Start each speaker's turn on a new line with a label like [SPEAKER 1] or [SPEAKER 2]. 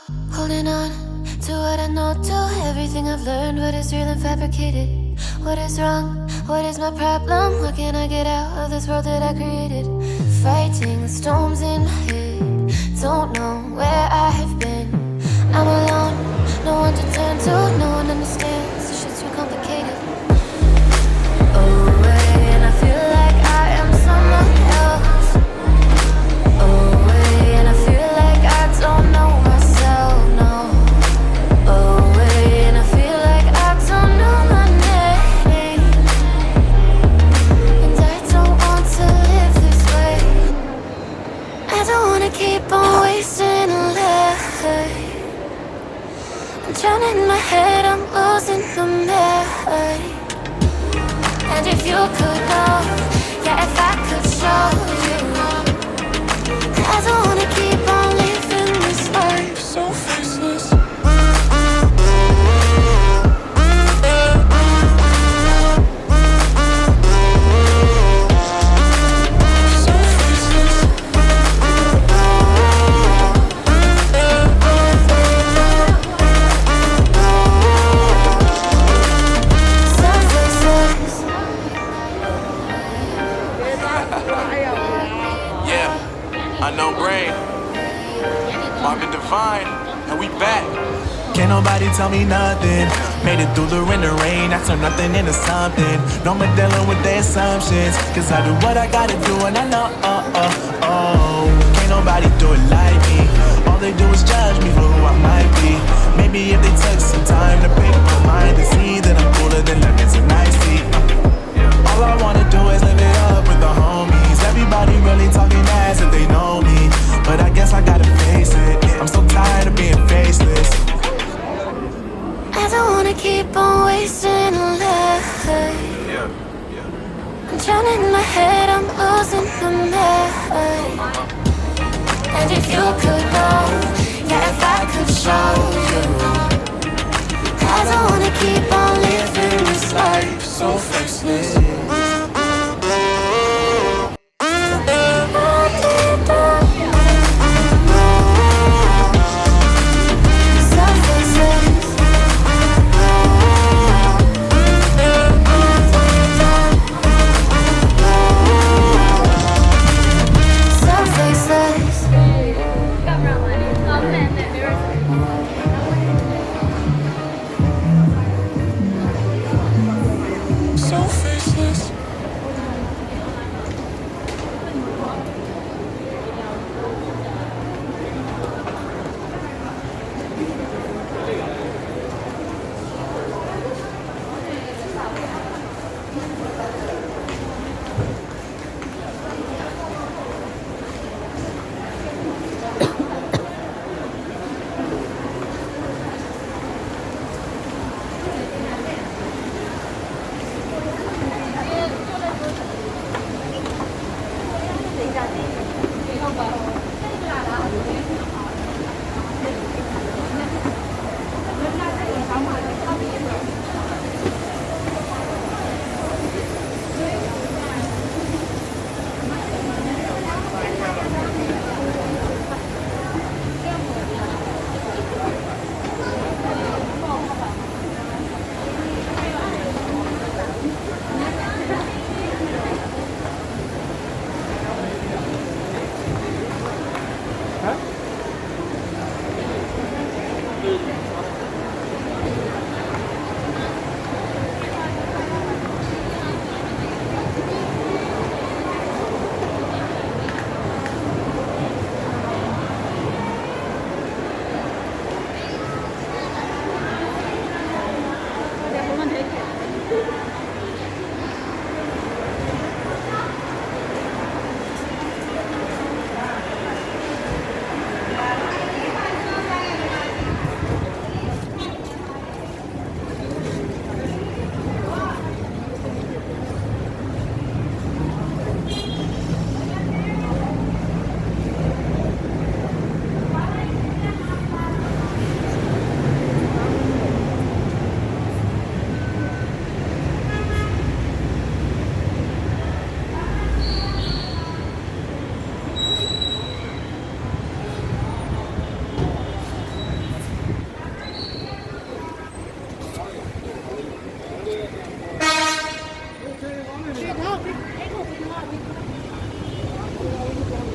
[SPEAKER 1] Holding on to what I know, to everything I've learned. What is real and fabricated? What is wrong? What is my problem? What can I get out of this world that I created? Fighting the storms in my head. Don't know where I have been. I'm alone, no one to turn to. No one understands, this shit's too complicated. Away, and I feel like I am someone else. Away, and I feel like I don't know myself, no. Away, and I feel like I don't know my name. And I don't want to live this way. I don't wanna keep on wasting a life. I'm drowning in my head, I'm losing the mind. And if you could know, yeah, if I could show you, I don't wanna keep on living this life so faceless.
[SPEAKER 2] And we back.
[SPEAKER 3] Can't nobody tell me nothing. Made it through the rain, I turned nothing into something. No more dealing with their assumptions, cause I do what I gotta do and I know, can't nobody do it like me. All they do is judge me for who I might be. Maybe if they took some time to pick my mind and see that I'm cooler than looking so nicely. All I wanna do is live it up with the homies. Everybody really talking ass if they know me, but I guess I gotta face it. I'm so tired of being faceless.
[SPEAKER 1] I don't wanna keep on wasting a life. I'm drowning in my head, I'm losing the mind. And if you could know, yeah, if I could show you, I don't wanna keep on living this life so faceless.